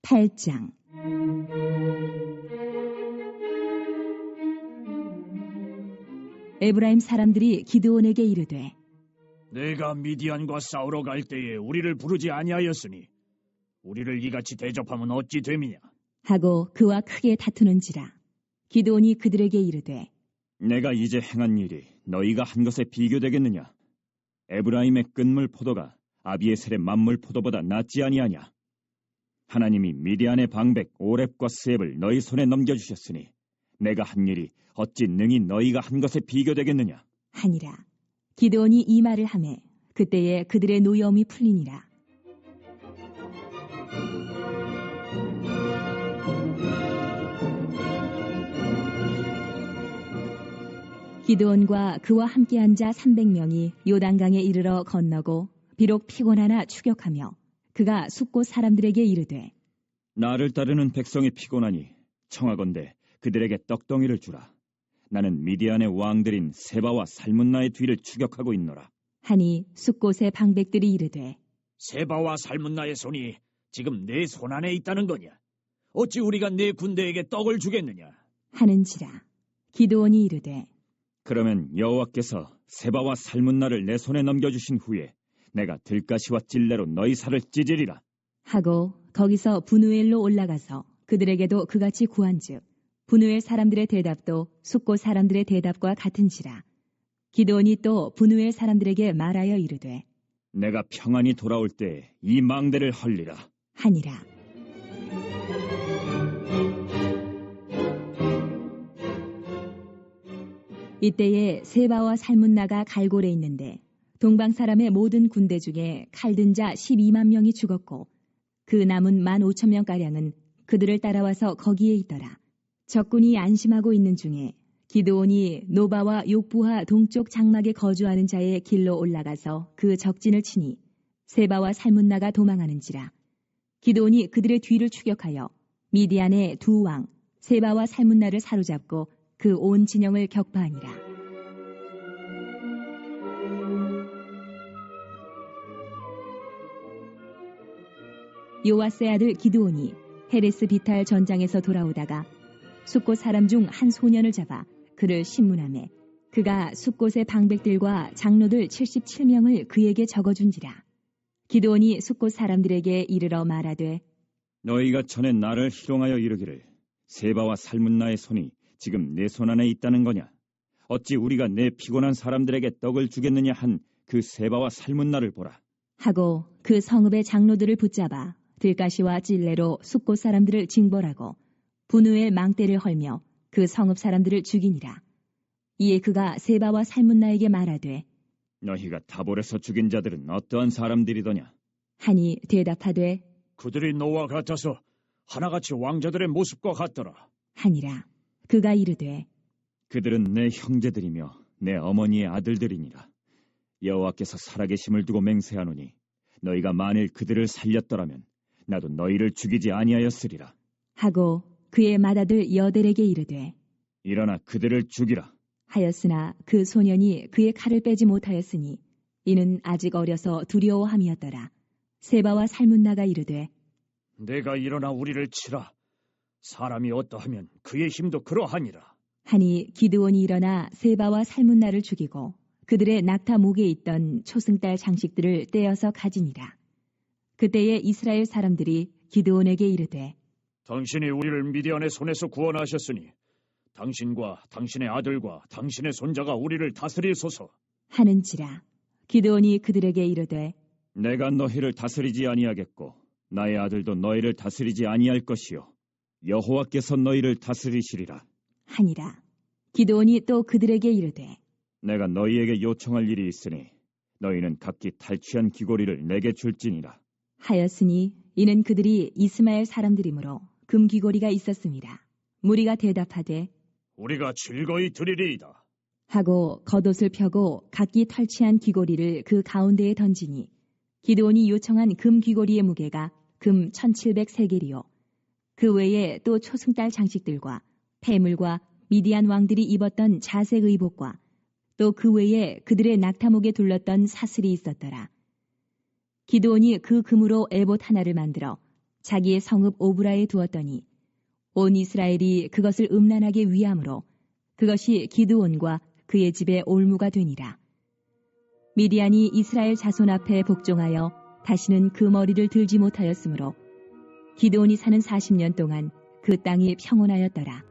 8장. 에브라임 사람들이 기드온에게 이르되, 내가 미디안과 싸우러 갈 때에 우리를 부르지 아니하였으니 우리를 이같이 대접하면 어찌 됨이냐 하고 그와 크게 다투는지라. 기드온이 그들에게 이르되, 내가 이제 행한 일이 너희가 한 것에 비교되겠느냐? 에브라임의 끈물 포도가 아비에셀의 만물 포도보다 낫지 아니하냐? 하나님이 미디안의 방백 오렙과 스앱을 너희 손에 넘겨주셨으니 내가 한 일이 어찌 능히 너희가 한 것에 비교되겠느냐? 하니라. 기드온이 이 말을 하매 그때에 그들의 노여움이 풀리니라. 기드온과 그와 함께한 자 300명이 요단강에 이르러 건너고 비록 피곤하나 추격하며 그가 숫곳 사람들에게 이르되, 나를 따르는 백성이 피곤하니 청하건대 그들에게 떡덩이를 주라. 나는 미디안의 왕들인 세바와 살문나의 뒤를 추격하고 있노라. 하니 숫곳의 방백들이 이르되, 세바와 살문나의 손이 지금 내 손 안에 있다는 거냐? 어찌 우리가 내 군대에게 떡을 주겠느냐? 하는지라. 기드온이 이르되, 그러면 여호와께서 세바와 살문나를 내 손에 넘겨주신 후에 내가 들가시와 찔레로 너희 살을 찢으리라. 하고 거기서 분우엘로 올라가서 그들에게도 그같이 구한즉 분우엘 사람들의 대답도 숫곳 사람들의 대답과 같은지라. 기드온이 또 분우엘 사람들에게 말하여 이르되, 내가 평안히 돌아올 때 이 망대를 헐리라. 하니라. 이때에 세바와 살문나가 갈골에 있는데 동방 사람의 모든 군대 중에 칼든 자 12만 명이 죽었고 그 남은 15,000명가량은 그들을 따라와서 거기에 있더라. 적군이 안심하고 있는 중에 기드온이 노바와 욕부하 동쪽 장막에 거주하는 자의 길로 올라가서 그 적진을 치니 세바와 살문나가 도망하는지라. 기드온이 그들의 뒤를 추격하여 미디안의 두 왕 세바와 살문나를 사로잡고 그 온 진영을 격파하니라. 요아스의 아들 기드온이 헤레스 비탈 전장에서 돌아오다가 숫곳 사람 중 한 소년을 잡아 그를 신문하매 그가 숫곳의 방백들과 장로들 77명을 그에게 적어준지라. 기드온이 숫곳 사람들에게 이르러 말하되, 너희가 전에 나를 희롱하여 이르기를 세바와 살문나의 손이 지금 내 손 안에 있다는 거냐? 어찌 우리가 내 피곤한 사람들에게 떡을 주겠느냐 한 그 세바와 살문나를 보라. 하고 그 성읍의 장로들을 붙잡아 들가시와 찔레로 숫곳 사람들을 징벌하고 분우엘 망대를 헐며 그 성읍 사람들을 죽이니라. 이에 그가 세바와 살문나에게 말하되, 너희가 다볼에서 죽인 자들은 어떠한 사람들이더냐? 하니 대답하되, 그들이 너와 같아서 하나같이 왕자들의 모습과 같더라. 하니라. 그가 이르되, 그들은 내 형제들이며 내 어머니의 아들들이니라. 여호와께서 살아계심을 두고 맹세하노니 너희가 만일 그들을 살렸더라면 나도 너희를 죽이지 아니하였으리라. 하고 그의 맏아들 여델에게 이르되, 일어나 그들을 죽이라. 하였으나 그 소년이 그의 칼을 빼지 못하였으니 이는 아직 어려서 두려워함이었더라. 세바와 살문나가 이르되, 내가 일어나 우리를 치라. 사람이 어떠하면 그의 힘도 그러하니라. 하니 기드온이 일어나 세바와 살문나를 죽이고 그들의 낙타 목에 있던 초승달 장식들을 떼어서 가지니라. 그때에 이스라엘 사람들이 기드온에게 이르되, 당신이 우리를 미디안의 손에서 구원하셨으니 당신과 당신의 아들과 당신의 손자가 우리를 다스리소서 하는지라. 기드온이 그들에게 이르되, 내가 너희를 다스리지 아니하겠고 나의 아들도 너희를 다스리지 아니할 것이요 여호와께서 너희를 다스리시리라. 하니라. 기드온이 또 그들에게 이르되, 내가 너희에게 요청할 일이 있으니 너희는 각기 탈취한 귀고리를 내게 줄지니라. 하였으니 이는 그들이 이스마엘 사람들이므로 금귀고리가 있었습니다. 무리가 대답하되, 우리가 즐거이 드리리이다. 하고 겉옷을 펴고 각기 탈취한 귀고리를 그 가운데에 던지니 기드온이 요청한 금귀고리의 무게가 금 1700세겔이요 그 외에 또 초승달 장식들과 폐물과 미디안 왕들이 입었던 자색 의복과 또 그 외에 그들의 낙타목에 둘렀던 사슬이 있었더라. 기드온이 그 금으로 에봇 하나를 만들어 자기의 성읍 오브라에 두었더니 온 이스라엘이 그것을 음란하게 위함으로 그것이 기드온과 그의 집에 올무가 되니라. 미디안이 이스라엘 자손 앞에 복종하여 다시는 그 머리를 들지 못하였으므로 기드온이 사는 40년 동안 그 땅이 평온하였더라.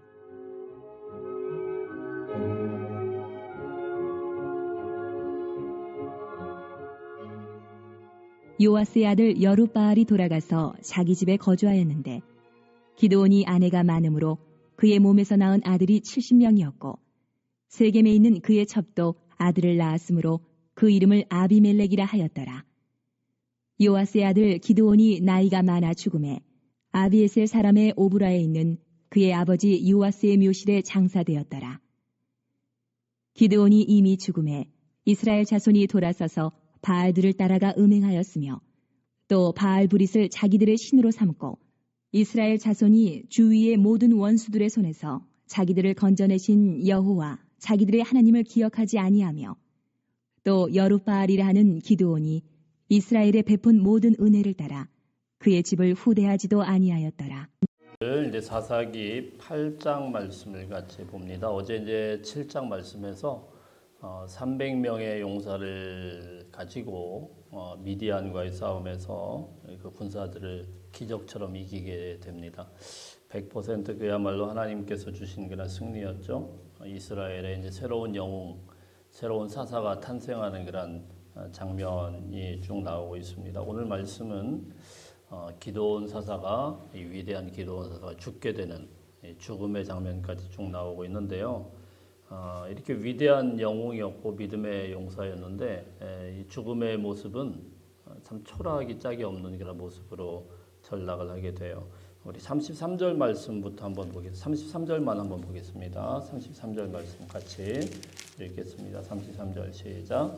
요아스의 아들 여룻바알이 돌아가서 자기 집에 거주하였는데 기드온이 아내가 많으므로 그의 몸에서 낳은 아들이 70명이었고 세겜에 있는 그의 첩도 아들을 낳았으므로 그 이름을 아비멜렉이라 하였더라. 요아스의 아들 기드온이 나이가 많아 죽음에 아비에셀 사람의 오브라에 있는 그의 아버지 요아스의 묘실에 장사되었더라. 기드온이 이미 죽음에 이스라엘 자손이 돌아서서 바알들을 따라가 음행하였으며 또 바알브릿을 자기들의 신으로 삼고 이스라엘 자손이 주위의 모든 원수들의 손에서 자기들을 건져내신 여호와 자기들의 하나님을 기억하지 아니하며 또 여룻바알이라 하는 기드온이 이스라엘에 베푼 모든 은혜를 따라 그의 집을 후대하지도 아니하였더라. 이제 사사기 8장 말씀을 같이 봅니다. 어제 이제 7장 말씀에서 300명의 용사를 가지고 미디안과의 싸움에서 그 군사들을 기적처럼 이기게 됩니다. 100% 그야말로 하나님께서 주신 그런 승리였죠. 이스라엘에 이제 새로운 영웅, 새로운 사사가 탄생하는 그런 장면이 쭉 나오고 있습니다. 오늘 말씀은 기드온 사사가 이 위대한 기드온 사사가 죽게 되는 죽음의 장면까지 쭉 나오고 있는데요. 이렇게 위대한 영웅이었고 믿음의 용사였는데 이 죽음의 모습은 참 초라하기 짝이 없는 그런 모습으로 전락을 하게 돼요. 우리 33절 말씀부터 한번 보겠습니다. 33절만 한번 보겠습니다. 33절 말씀 같이 읽겠습니다. 33절 시작.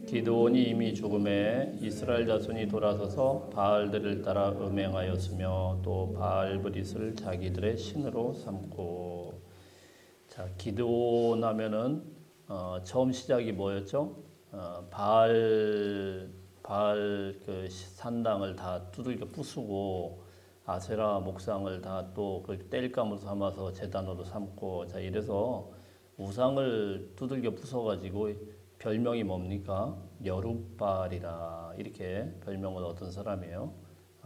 기드온이 이미 죽음에 이스라엘 자손이 돌아서서 바알들을 따라 음행하였으며 또 바알브릿을 자기들의 신으로 삼고. 자, 기드온 하면은 처음 시작이 뭐였죠? 바알 그 산당을 다 두들겨 부수고 아세라 목상을 다 또 그 땔감으로 삼아서 제단으로 삼고, 자 이래서 우상을 두들겨 부숴가지고 별명이 뭡니까? 여룻바알이라 이렇게 별명을 얻은 사람이에요.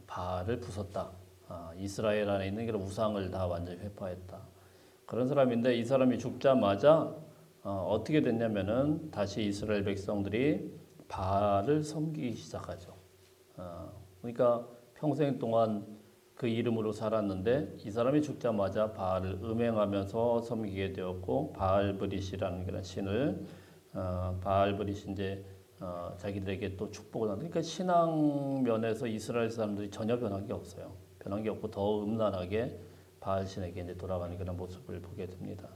바알을 부쉈다. 이스라엘 안에 있는 그런 우상을 다 완전히 회파했다. 그런 사람인데 이 사람이 죽자마자 어떻게 됐냐면은 다시 이스라엘 백성들이 바알을 섬기기 시작하죠. 그러니까 평생 동안 그 이름으로 살았는데 이 사람이 죽자마자 바알을 음행하면서 섬기게 되었고 바알브릿이라는 그런 신을 바알브릿이 이제 자기들에게 또 축복을 하는, 그러니까 신앙 면에서 이스라엘 사람들이 전혀 변한 게 없어요. 변한 게 없고 더 음란하게 바알 신에게 이제 돌아가는 그런 모습을 보게 됩니다.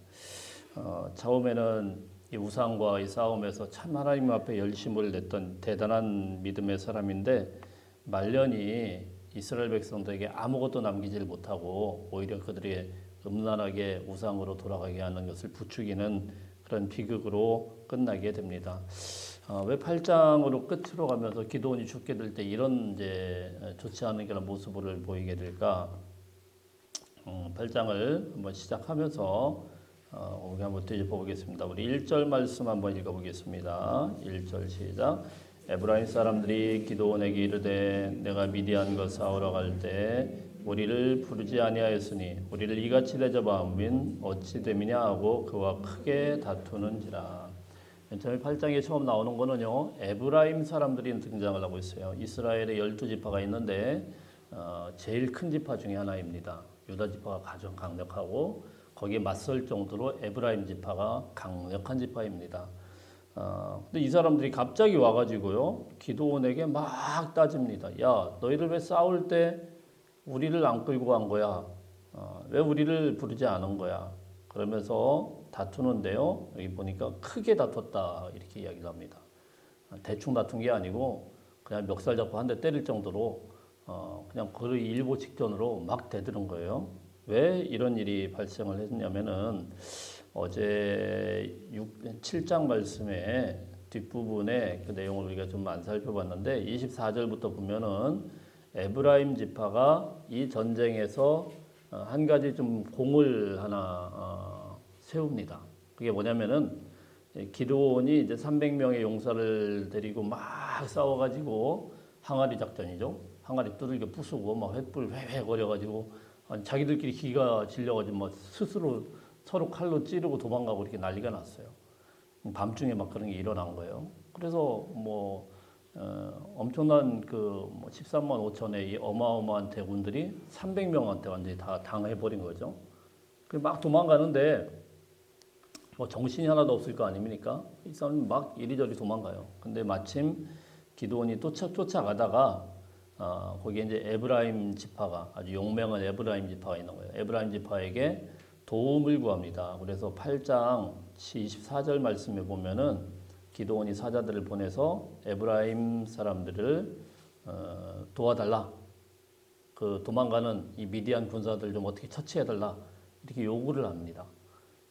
처음에는 이 우상과 이 싸움에서 참 하나님 앞에 열심을 냈던 대단한 믿음의 사람인데 말년이 이스라엘 백성들에게 아무것도 남기질 못하고 오히려 그들이 음란하게 우상으로 돌아가게 하는 것을 부추기는 그런 비극으로 끝나게 됩니다. 왜 8장으로 끝으로 가면서 기드온이 죽게 될 때 이런 이제 좋지 않은 그런 모습을 보이게 될까? 8장을 한번 시작하면서 우리 한번 뒤집어보겠습니다. 우리 1절 말씀 한번 읽어보겠습니다. 1절 시작. 에브라임 사람들이 기드온에게 이르되 내가 미디안과 싸우러 갈 때 우리를 부르지 아니하였으니 우리를 이같이 대접하면 어찌 됨이냐 하고 그와 크게 다투는지라. 맨 처음에 8장에 처음 나오는 거는요, 에브라임 사람들이 등장을 하고 있어요. 이스라엘에 12지파가 있는데 제일 큰 지파 중에 하나입니다. 유다 지파가 가장 강력하고 거기에 맞설 정도로 에브라임 지파가 강력한 지파입니다. 근데 이 사람들이 갑자기 와가지고요, 기드온에게 막 따집니다. 야, 너희들 왜 싸울 때 우리를 안 끌고 간 거야? 왜 우리를 부르지 않은 거야? 그러면서 다투는데요, 여기 보니까 크게 다퉜다 이렇게 이야기를 합니다. 대충 다툰 게 아니고 그냥 멱살 잡고 한 대 때릴 정도로 그냥 그 일보 직전으로 막 대드는 거예요. 왜 이런 일이 발생을 했냐면은 어제 7장 말씀의 뒷부분에 그 내용을 우리가 좀 안 살펴봤는데 24절부터 보면은 에브라임 지파가 이 전쟁에서 한 가지 좀 공을 하나 세웁니다. 그게 뭐냐면은 기드온이 이제 300명의 용사를 데리고 막 싸워가지고 항아리 작전이죠. 항아리 두들겨 부수고 막 횃불 회회 거려가지고 자기들끼리 기가 질려가지고 막 스스로 서로 칼로 찌르고 도망가고 이렇게 난리가 났어요. 밤중에 막 그런 게 일어난 거예요. 그래서 뭐 엄청난 뭐 13만 5천의 이 어마어마한 대군들이 300명한테 완전히 다 당해버린 거죠. 그 막 도망가는데 뭐 정신이 하나도 없을 거 아닙니까? 이 사람이 막 이리저리 도망가요. 근데 마침 기드온이 쫓아가다가 거기에 이제 에브라임 지파가 아주 용맹한 에브라임 지파가 있는 거예요. 에브라임 지파에게 도움을 구합니다. 그래서 8장 24절 말씀에 보면은 기드온이 사자들을 보내서 에브라임 사람들을 도와달라. 그 도망가는 이 미디안 군사들 좀 어떻게 처치해달라. 이렇게 요구를 합니다.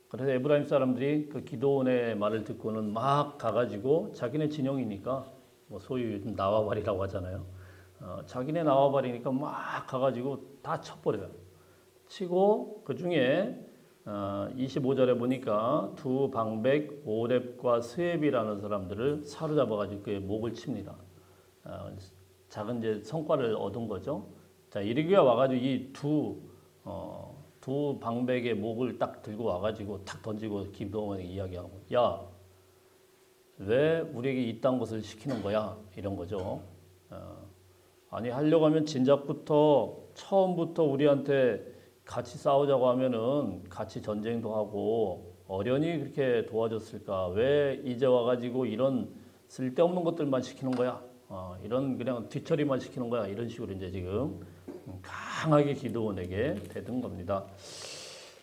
그래서 에브라임 사람들이 그 기드온의 말을 듣고는 막 가가지고 자기네 진영이니까 뭐 소위 요즘 나와바리라고 하잖아요. 자기네 나와바리니까 막 가가지고 다 쳐버려요. 치고 그 중에 25절에 보니까 두 방백 오렙과 스웹이라는 사람들을 사로잡아가지고 그의 목을 칩니다. 작은 이제 성과를 얻은 거죠. 자, 이르기가 와가지고 이 두 방백의 목을 딱 들고 와가지고 탁 던지고 기드온에게 이야기하고, 야, 왜 우리에게 이딴 것을 시키는 거야? 이런 거죠. 아니 하려고 하면 진작부터 처음부터 우리한테 같이 싸우자고 하면은 같이 전쟁도 하고 어련히 그렇게 도와줬을까? 왜 이제 와가지고 이런 쓸데없는 것들만 시키는 거야? 이런 그냥 뒤처리만 시키는 거야? 이런 식으로 이제 지금 강하게 기드온에게 대든 겁니다.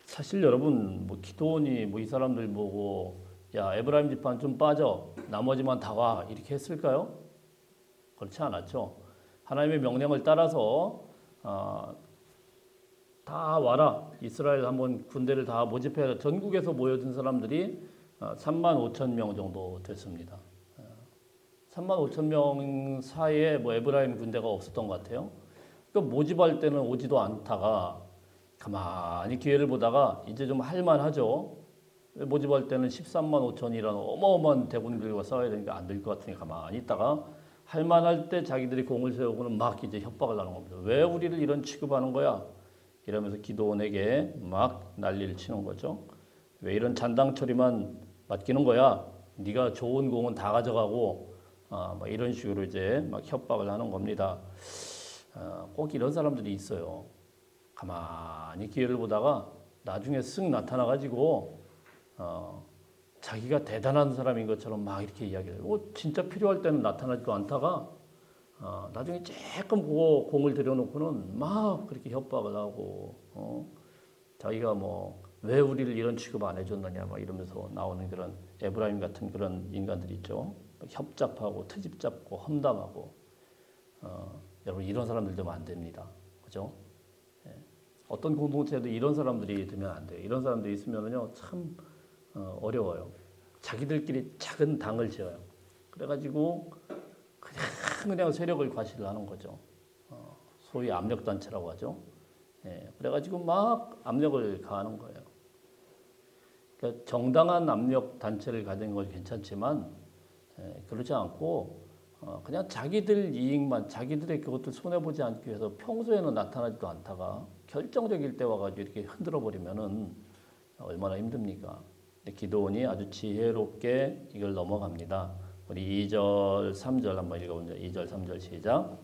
사실 여러분 뭐 기드온이 뭐 이 사람들 보고 야 에브라임 지파는 좀 빠져 나머지만 다 와 이렇게 했을까요? 그렇지 않았죠. 하나님의 명령을 따라서 다 와라. 이스라엘 한번 군대를 다 모집해라. 전국에서 모여든 사람들이 3만 5천 명 정도 됐습니다. 3만 5천 명 사이에 뭐 에브라임 군대가 없었던 것 같아요. 그 모집할 때는 오지도 않다가 가만히 기회를 보다가 이제 좀 할만하죠. 모집할 때는 13만 5천이라는 어마어마한 대군들과 싸워야 되니까 안 될 것 같으니 가만히 있다가 할만할 때 자기들이 공을 세우고는 막 이제 협박을 하는 겁니다. 왜 우리를 이런 취급하는 거야? 이러면서 기드온에게 막 난리를 치는 거죠. 왜 이런 잔당 처리만 맡기는 거야? 네가 좋은 공은 다 가져가고 막 이런 식으로 이제 막 협박을 하는 겁니다. 꼭 이런 사람들이 있어요. 가만히 기회를 보다가 나중에 쓱 나타나가지고 자기가 대단한 사람인 것처럼 막 이렇게 이야기를 해요. 진짜 필요할 때는 나타나지도 않다가 나중에 조금 보고 공을 들여놓고는 막 그렇게 협박을 하고 자기가 뭐 왜 우리를 이런 취급 안 해줬느냐 막 이러면서 나오는 그런 에브라임 같은 그런 인간들이 있죠. 협잡하고 트집 잡고 험담하고 여러분 이런 사람들 되면 안 됩니다. 그죠? 예. 어떤 공동체에도 이런 사람들이 되면 안 돼요. 이런 사람들이 있으면은요 참 어려워요. 자기들끼리 작은 당을 지어요. 그래가지고 그냥 세력을 과시를 하는 거죠. 소위 압력단체라고 하죠. 예, 그래가지고 막 압력을 가하는 거예요. 그러니까 정당한 압력단체를 가진 건 괜찮지만 그렇지 않고 그냥 자기들 이익만 자기들의 그것들 손해보지 않기 위해서 평소에는 나타나지도 않다가 결정적일 때 와가지고 이렇게 흔들어 버리면은 얼마나 힘듭니까? 근데 기드온이 아주 지혜롭게 이걸 넘어갑니다. 우리 2절, 3절 한번 읽어보죠. 2절, 3절 시작.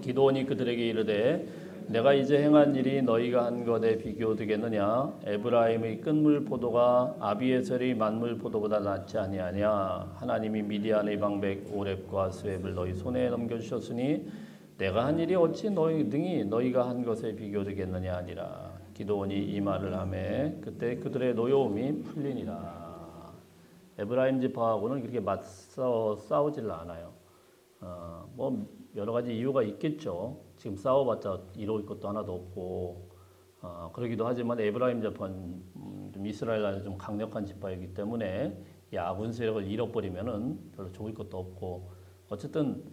기드온이 그들에게 이르되 내가 이제 행한 일이 너희가 한 것에 비교되겠느냐? 에브라임의 끈물 포도가 아비에셀의 만물 포도보다 낫지 아니하냐? 하나님이 미디안의 방백 오렙과 스웹을 너희 손에 넘겨주셨으니 내가 한 일이 어찌 능히 너희가 한 것에 비교되겠느냐 하니라. 기드온이 이 말을 하매 그때 그들의 노여움이 풀리니라. 에브라임 지파하고는 그렇게 맞서 싸우질 않아요. 뭐 여러 가지 이유가 있겠죠. 지금 싸워봤자 이룰 것도 하나도 없고 그러기도 하지만 에브라임 지파는 좀 이스라엘 안에 좀 강력한 지파이기 때문에 이 아군 세력을 잃어버리면은 별로 좋을 것도 없고 어쨌든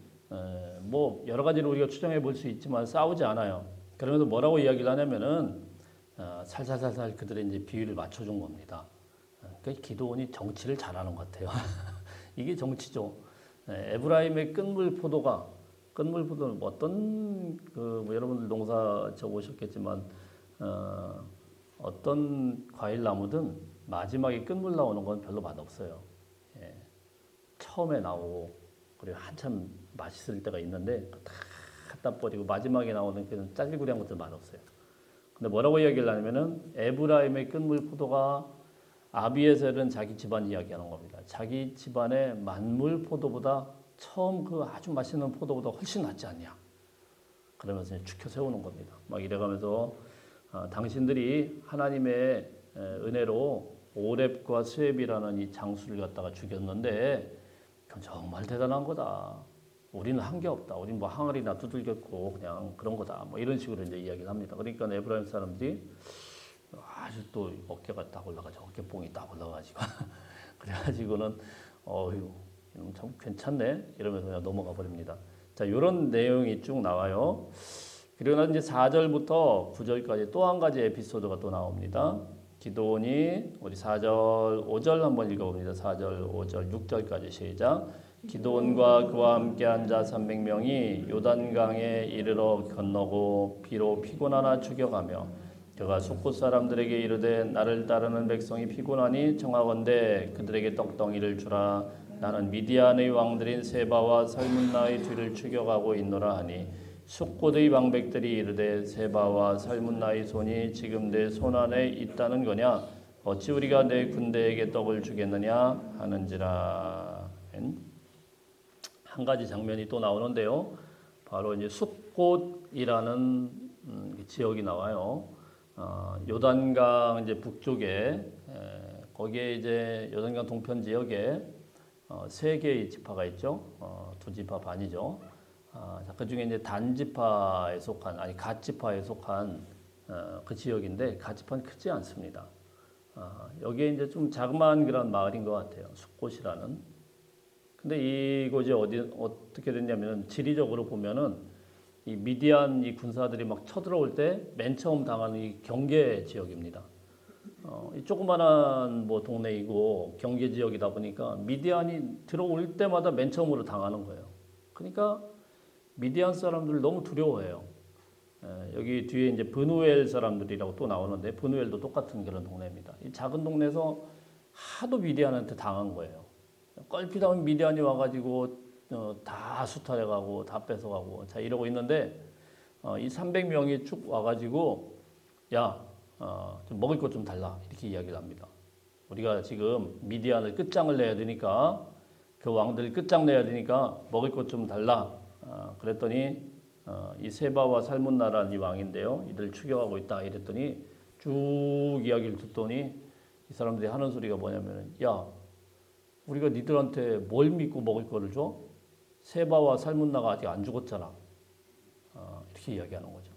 뭐 여러 가지로 우리가 추정해 볼 수 있지만 싸우지 않아요. 그러면서 뭐라고 이야기를 하냐면은 살살살살 그들의 이제 비율을 맞춰준 겁니다. 그러니까 기드온이 정치를 잘하는 것 같아요. 이게 정치죠. 에브라임의 끈물 포도가 끈물 포도는 뭐 어떤 뭐 여러분들 농사 저 오셨겠지만 어떤 과일 나무든 마지막에 끈물 나오는 건 별로 맛없어요. 예. 처음에 나오고 그리고 한참 맛있을 때가 있는데 다 갖다 버리고 마지막에 나오는 그런 짜질구리한 것들 맛없어요. 근데 뭐라고 이야기를 하냐면은 에브라임의 끈물 포도가 아비에셀은 자기 집안 이야기하는 겁니다. 자기 집안의 만물 포도보다 처음 그 아주 맛있는 포도보다 훨씬 낫지 않냐. 그러면서 축혀 세우는 겁니다. 막 이래가면서 당신들이 하나님의 은혜로 오렙과 스웹이라는 이 장수를 갖다가 죽였는데 그건 정말 대단한 거다. 우리는 한 게 없다. 우리는 뭐 항아리나 두들겼고 그냥 그런 거다. 뭐 이런 식으로 이제 이야기를 합니다. 그러니까 에브라임 사람들이 아주 또 어깨가 딱 올라가죠. 어깨뽕이 딱 올라가지고 그래가지고는 어휴 참 괜찮네 이러면서 그냥 넘어가 버립니다. 자, 이런 내용이 쭉 나와요. 그리고 이제 4절부터 9절까지 또 한 가지 에피소드가 또 나옵니다. 기드온이 우리 4절, 5절 한번 읽어봅니다. 4절, 5절, 6절까지 시작. 기드온과 그와 함께한 자 300명이 요단강에 이르러 건너고 비로 피곤하나 죽여가며 그가 숫곳 사람들에게 이르되 나를 따르는 백성이 피곤하니 청하건대 그들에게 떡덩이를 주라. 나는 미디안의 왕들인 세바와 살문나의 뒤를 추격하고 있노라 하니 숫곳의 방백들이 이르되 세바와 살문나의 손이 지금 내 손 안에 있다는 거냐 어찌 우리가 내 군대에게 떡을 주겠느냐 하는지라. 한 가지 장면이 또 나오는데요. 바로 이제 숫곳이라는 지역이 나와요. 요단강 이제 북쪽에 거기에 이제 요단강 동편 지역에 세 개의 지파가 있죠. 두 지파 반이죠. 그 중에 이제 단 지파에 속한 아니 갓 지파에 속한 그 지역인데 갓 지파는 크지 않습니다. 여기에 이제 좀 자그마한 그런 마을인 것 같아요. 숫곳이라는. 근데 이곳이 어떻게 됐냐면 지리적으로 보면은 이 미디안 이 군사들이 막 쳐들어올 때 맨 처음 당하는 이 경계 지역입니다. 이 조그만한 뭐 동네이고 경계 지역이다 보니까 미디안이 들어올 때마다 맨 처음으로 당하는 거예요. 그러니까 미디안 사람들 너무 두려워해요. 여기 뒤에 이제 브누엘 사람들이라고 또 나오는데 브누엘도 똑같은 그런 동네입니다. 이 작은 동네에서 하도 미디안한테 당한 거예요. 껄핏하면 미디안이 와가지고 다 수탈해가고 다 뺏어가고 자 이러고 있는데 이 300명이 쭉 와가지고 야 좀 먹을 것 좀 달라 이렇게 이야기를 합니다. 우리가 지금 미디안을 끝장을 내야 되니까 그 왕들 끝장내야 되니까 먹을 것 좀 달라. 그랬더니 이 세바와 살문나라는 이 왕인데요. 이들 추격하고 있다 이랬더니 쭉 이야기를 듣더니 이 사람들이 하는 소리가 뭐냐면 야 우리가 니들한테 뭘 믿고 먹을 거를 줘? 세바와 살문나가 아직 안 죽었잖아. 이렇게 이야기하는 거죠.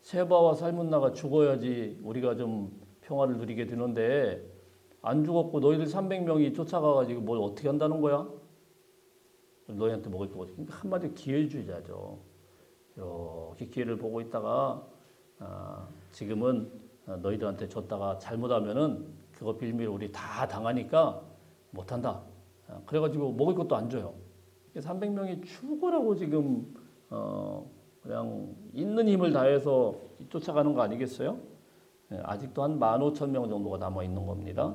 세바와 살문나가 죽어야지 우리가 좀 평화를 누리게 되는데 안 죽었고 너희들 300명이 쫓아가가지고 뭘 어떻게 한다는 거야? 너희한테 먹을 거지. 한마디로 기회주의자죠. 이렇게 기회를 보고 있다가 지금은 너희들한테 줬다가 잘못하면은 그거 빌미로 우리 다 당하니까 못한다. 그래가지고 먹을 것도 안 줘요. 300명이 죽으라고 지금 그냥 있는 힘을 다해서 쫓아가는 거 아니겠어요? 아직도 한 15,000명 정도가 남아 있는 겁니다.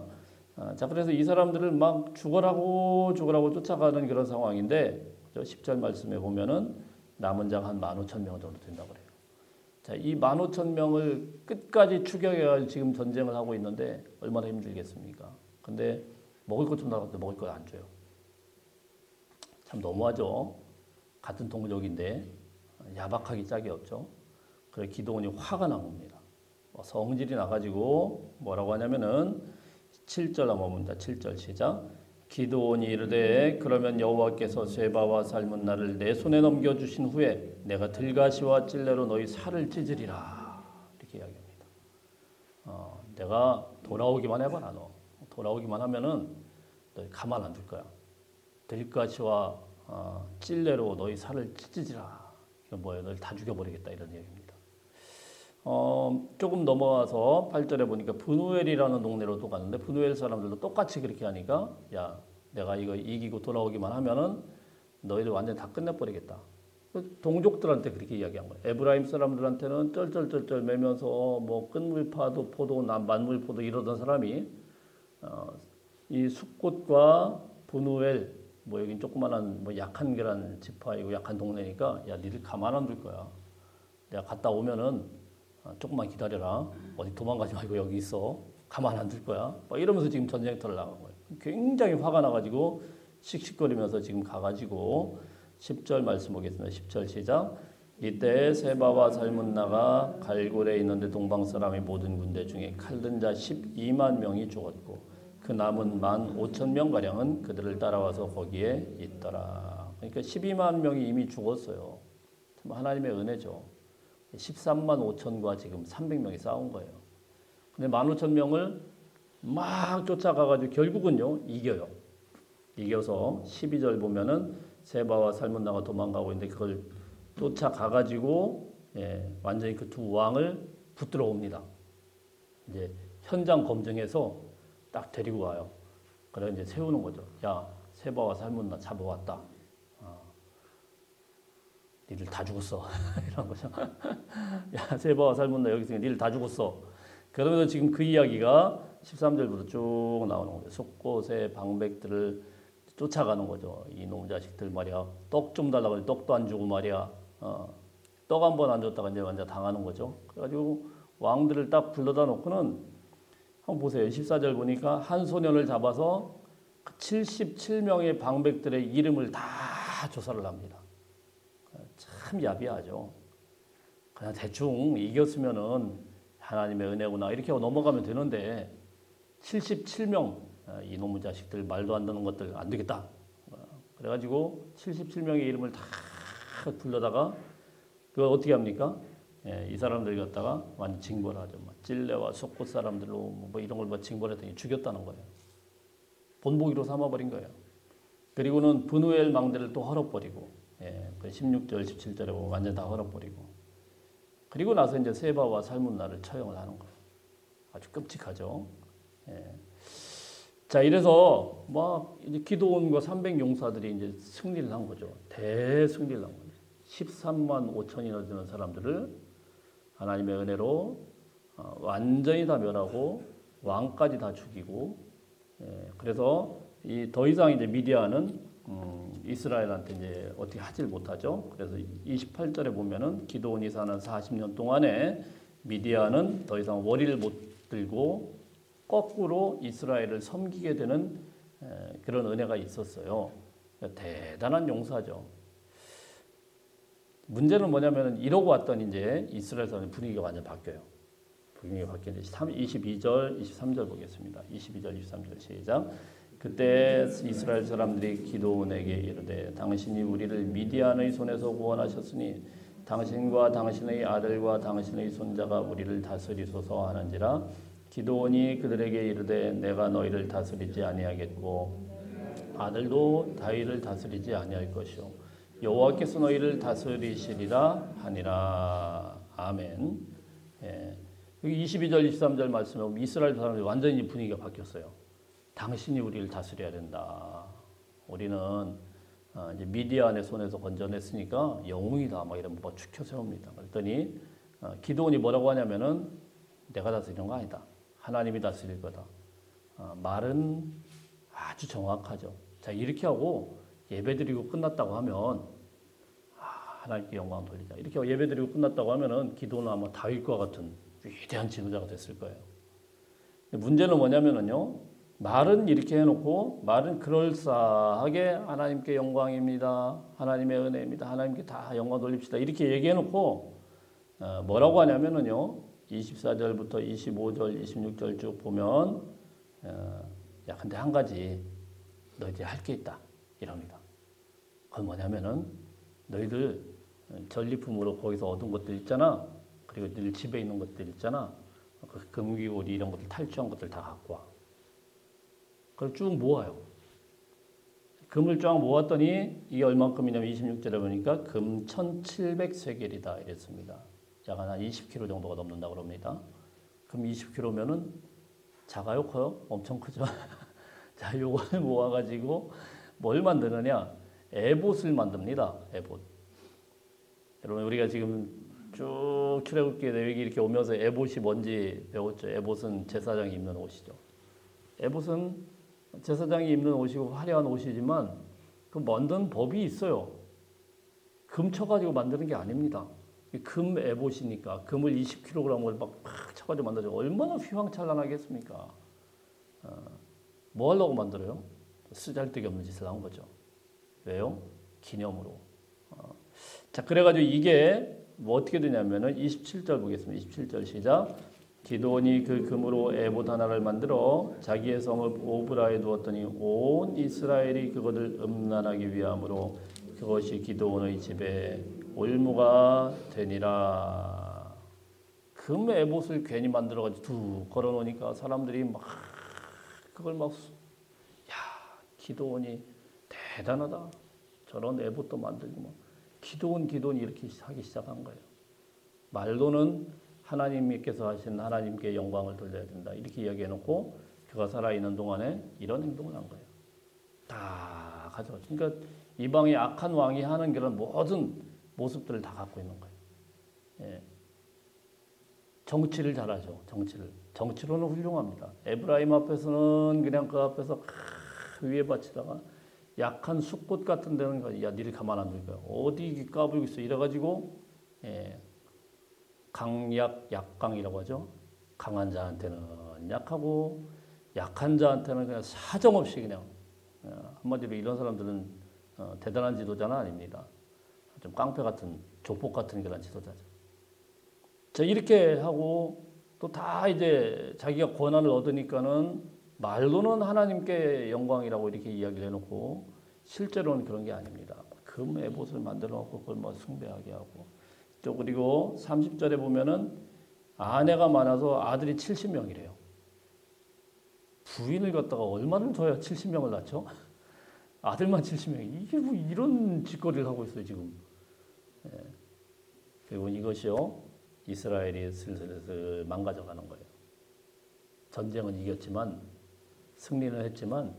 자, 그래서 이 사람들을 막 죽으라고 쫓아가는 그런 상황인데 10절 말씀에 보면은 남은 자가 한 15,000명 정도 된다고 그래요. 자, 이 15,000명을 끝까지 추격해가지고 지금 전쟁을 하고 있는데 얼마나 힘들겠습니까? 근데 먹을 것 좀 나갔는데 먹을 걸 안 줘요. 참 너무하죠. 같은 동족인데 야박하기 짝이 없죠. 그래서 기드온이 화가 난 겁니다. 성질이 나가지고 뭐라고 하냐면은 7절 한번 봅니다. 7절 시작. 기드온이 이르되 그러면 여호와께서 세바와 살문나를 내 손에 넘겨주신 후에 내가 들가시와 찔레로 너희 살을 찢으리라 이렇게 이야기합니다. 내가 돌아오기만 해봐라 너. 돌아오기만 하면은 너 가만 안 둘 거야. 들가시와 찔레로 너희 살을 찢으리라. 이거 뭐예요? 너희 다 죽여버리겠다 이런 얘기입니다. 조금 넘어와서 8절에 보니까 브누엘이라는 동네로 또 갔는데 브누엘 사람들도 똑같이 그렇게 하니까 야 내가 이거 이기고 돌아오기만 하면은 너희들 완전 다 끝내버리겠다. 동족들한테 그렇게 이야기한 거예요. 에브라임 사람들한테는 쩔쩔쩔쩔 매면서 뭐 끝물파도 포도, 만물포도 이러던 사람이 이 숫곳과 브누엘 뭐 여긴 조그만한 뭐 약한 계란 지파이고 약한 동네니까 야 니들 가만 안 둘 거야. 내가 갔다 오면은 조금만 기다려라. 어디 도망가지 말고 여기 있어. 가만 안 둘 거야. 막 이러면서 지금 전쟁터를 나간 거예요. 굉장히 화가 나가지고 씩씩거리면서 지금 가가지고 10절 말씀 보겠습니다. 10절 시작. 이때 세바와 살문나가 갈골에 있는데 동방 사람의 모든 군대 중에 칼든 자 12만 명이 죽었고 그 남은 15,000명 가량은 그들을 따라와서 거기에 있더라. 그러니까 12만 명이 이미 죽었어요. 참 하나님의 은혜죠. 13만 5천과 지금 300명이 싸운 거예요. 근데 15,000명을 막 쫓아가가지고 결국은요 이겨요. 이겨서 12절 보면은 세바와 살문나가 도망가고 있는데 그걸 쫓아가가지고 완전히 그 두 왕을 붙들어 옵니다. 이제 현장 검증해서 딱 데리고 와요. 그래 이제 세우는 거죠. 야 세바와 살문나 잡아왔다. 니들 다 죽었어. 이런 거죠. 야 세바와 살문나 여기 있으니까 니들 다 죽었어. 그러면서 지금 그 이야기가 13절부터 쭉 나오는 거죠. 숫곳의 방백들을 쫓아가는 거죠. 이놈 자식들 말이야. 떡 좀 달라고 해서 떡도 안 주고 말이야. 떡 한 번 안 줬다가 이제 완전 당하는 거죠. 그래가지고 왕들을 딱 불러다 놓고는 한번 보세요. 14절 보니까 한 소년을 잡아서 77명의 방백들의 이름을 다 조사를 합니다. 참 야비하죠. 그냥 대충 이겼으면은 하나님의 은혜구나 이렇게 하고 넘어가면 되는데 77명 이놈의 자식들 말도 안 되는 것들 안 되겠다. 그래가지고 77명의 이름을 다 불러다가 그걸 어떻게 합니까? 이 사람들 갖다가 완전 징벌을 하죠. 찔레와 숫곳 사람들로 뭐 이런 걸 징벌했더니 죽였다는 거예요. 본보기로 삼아버린 거예요. 그리고는 브누엘 망대를 또 헐어버리고, 그 16절, 17절에 보면 완전 다 헐어버리고, 그리고 나서 이제 세바와 살문나를 처형을 하는 거예요. 아주 끔찍하죠. 자, 이래서 막 이제 기드온과 300 용사들이 이제 승리를 한 거죠. 대승리를 한 거죠. 13만 5천이나 되는 사람들을 하나님의 은혜로 완전히 다 멸하고 왕까지 다 죽이고, 그래서 더 이상 이제 미디안은 이스라엘한테 이제 어떻게 하질 못하죠. 그래서 28절에 보면은 기드온이 사는 40년 동안에 미디안은 더 이상 월위를 못 들고 거꾸로 이스라엘을 섬기게 되는 그런 은혜가 있었어요. 그러니까 대단한 용사죠. 문제는 뭐냐면 이러고 왔더니 이제 이스라엘 사람의 분위기가 완전 바뀌어요. 분위기가 바뀌는데 22절, 23절 보겠습니다. 22절, 23절 시작. 그때 이스라엘 사람들이 기드온에게 이르되 당신이 우리를 미디안의 손에서 구원하셨으니 당신과 당신의 아들과 당신의 손자가 우리를 다스리소서 하는지라. 기드온이 그들에게 이르되 내가 너희를 다스리지 아니하겠고 아들도 다윗을 다스리지 아니할 것이요 여호와께서 너희를 다스리시리라 하니라. 아멘. 22절 23절 말씀에 보면 이스라엘 사람들이 완전히 분위기가 바뀌었어요. 당신이 우리를 다스려야 된다. 우리는 이제 미디안의 손에서 건져냈으니까 영웅이다. 막 이런 뭐 축혀 세웁니다. 그랬더니 기드온이 뭐라고 하냐면은 내가 다스리는 거 아니다. 하나님이 다스릴 거다. 말은 아주 정확하죠. 자, 이렇게 하고 예배드리고 끝났다고 하면 하나님께 영광 돌리자. 이렇게 하고 예배드리고 끝났다고 하면은 기도는 아마 다윗과 같은 위대한 지도자가 됐을 거예요. 문제는 뭐냐면은요. 말은 이렇게 해놓고 말은 그럴싸하게 하나님께 영광입니다. 하나님의 은혜입니다. 하나님께 다 영광 돌립시다. 이렇게 얘기해놓고 뭐라고 하냐면은요. 24절부터 25절, 26절 쭉 보면 야 근데 한 가지 너희들이 할 게 있다 이럽니다. 그건 뭐냐면은 너희들 전리품으로 거기서 얻은 것들 있잖아. 그리고 너희들 집에 있는 것들 있잖아. 그 금귀고리 이런 것들 탈취한 것들 다 갖고 와. 그걸 쭉 모아요. 금을 쫙 모았더니 이게 얼만큼이냐면 26절에 보니까 금 1700세겔이다 이랬습니다. 약 한 20kg 정도가 넘는다고 그럽니다. 금 20kg면은 작아요, 커요? 엄청 크죠. 자, 요걸 모아가지고 뭘 만드느냐? 에봇을 만듭니다. 에봇. 여러분 우리가 지금 쭉 출애굽기 내역이 이렇게 오면서 에봇이 뭔지 배웠죠. 에봇은 제사장이 입는 옷이죠. 에봇은 제사장이 입는 옷이고 화려한 옷이지만 그 만드는 법이 있어요. 금 쳐가지고 만드는 게 아닙니다. 금 에봇이니까 금을 20kg을 막 쳐가지고 만들죠. 얼마나 휘황찬란하겠습니까? 뭐 하려고 만들어요? 쓰잘데기 없는 짓을 한 거죠. 왜요? 기념으로. 자, 그래가지고 이게 뭐 어떻게 되냐면은 27절 보겠습니다. 27절 시작. 기드온이 그 금으로 에봇 하나를 만들어 자기의 성읍 오브라에 두었더니 온 이스라엘이 그것을 음란하기 위함으로 그것이 기드온의 집에 올무가 되니라. 금 에봇을 괜히 만들어가지고 툭 걸어놓으니까 사람들이 막 그걸 막 기드온이 대단하다. 저런 에봇도 만들고 뭐 기드온 이렇게 하기 시작한 거예요. 말로는 하나님께서 하신 하나님께 영광을 돌려야 된다. 이렇게 이야기해놓고 그가 살아있는 동안에 이런 행동을 한 거예요. 다 가져. 그러니까 이방의 악한 왕이 하는 그런 모든 모습들을 다 갖고 있는 거예요. 예. 정치를 잘하죠. 정치로는 훌륭합니다. 에브라임 앞에서는 그냥 그 앞에서 위에 받치다가 약한 숫꽃 같은 데는 야 니를 가만 안 둘 거야. 어디 까불고 있어. 이래가지고 강약 약강이라고 하죠. 강한 자한테는 약하고 약한 자한테는 그냥 사정없이 그냥 한마디로 이런 사람들은 대단한 지도자는 아닙니다. 좀 깡패 같은 조폭 같은 그런 지도자죠. 자 이렇게 하고 또 다 이제 자기가 권한을 얻으니까는 말로는 하나님께 영광이라고 이렇게 이야기를 해놓고 실제로는 그런 게 아닙니다. 금 에봇을 만들어 놓고 그걸 뭐 숭배하게 하고 또 그리고 30절에 보면은 아내가 많아서 아들이 70명이래요. 부인을 갖다가 얼마를 둬야 70명을 낳죠? 아들만 70명. 이게 뭐 이런 짓거리를 하고 있어요 지금. 그리고 이것이요 이스라엘이 슬슬 망가져가는 거예요. 전쟁은 이겼지만 승리는 했지만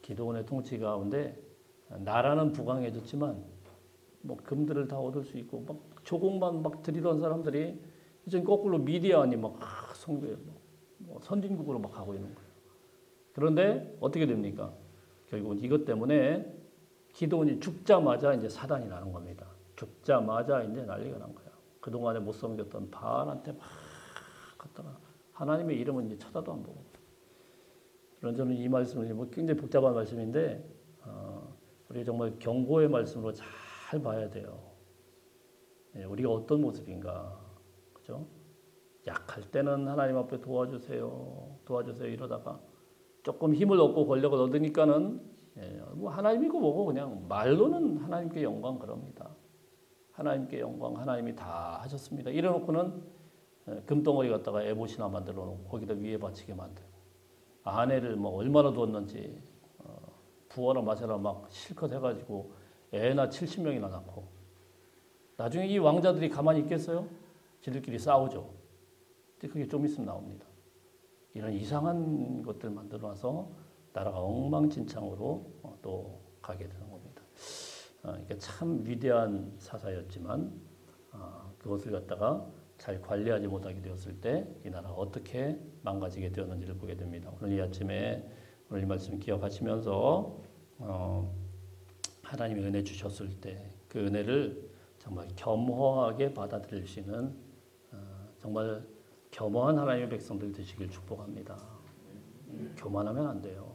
기드온의 통치 가운데 나라는 부강해졌지만 뭐 금들을 다 얻을 수 있고 막 조공만 막 드리던 사람들이 이제 거꾸로 미디안이 막 성배 뭐 선진국으로 막 가고 있는 거예요. 그런데 어떻게 됩니까? 결국은 이것 때문에 기드온이 죽자마자 이제 사단이 나는 겁니다. 죽자마자 이제 난리가 난 거예요. 그동안에 못 섬겼던 바알한테 막 갔다가 하나님의 이름은 이제 쳐다도 안 보고. 그런 저는 이 말씀을 뭐 굉장히 복잡한 말씀인데 우리 정말 경고의 말씀으로 잘 봐야 돼요. 우리가 어떤 모습인가, 그죠? 약할 때는 하나님 앞에 도와주세요 이러다가 조금 힘을 얻고 권력을 얻으니까는 뭐 하나님이고 뭐고 그냥 말로는 하나님께 영광 그럽니다. 하나님께 영광 하나님이 다 하셨습니다. 이래놓고는 금덩어리 갖다가 에봇이나 만들어 놓고 거기다 위에 받치게 만들고 아내를 뭐 얼마나 두었는지 부어라 마셔라 막 실컷 해가지고 애나 70명이나 낳고 나중에 이 왕자들이 가만히 있겠어요? 지들끼리 싸우죠. 근데 그게 좀 있으면 나옵니다. 이런 이상한 것들 만들어놔서 나라가 엉망진창으로 또 가게 되는 겁니다. 이게 참 위대한 사사였지만 그것을 갖다가 잘 관리하지 못하게 되었을 때 이 나라가 어떻게 망가지게 되었는지를 보게 됩니다. 오늘 이 아침에 오늘 이 말씀 기억하시면서 하나님이 은혜 주셨을 때 그 은혜를 정말 겸허하게 받아들일 수 있는 정말 겸허한 하나님의 백성들 되시길 축복합니다. 교만하면 안 돼요.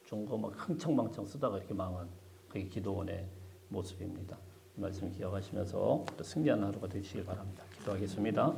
좋은 거 막 흥청망청 쓰다가 이렇게 망한 그게 기도원의 모습입니다. 이 말씀 기억하시면서 또 승리하는 하루가 되시길 바랍니다. 기도하겠습니다.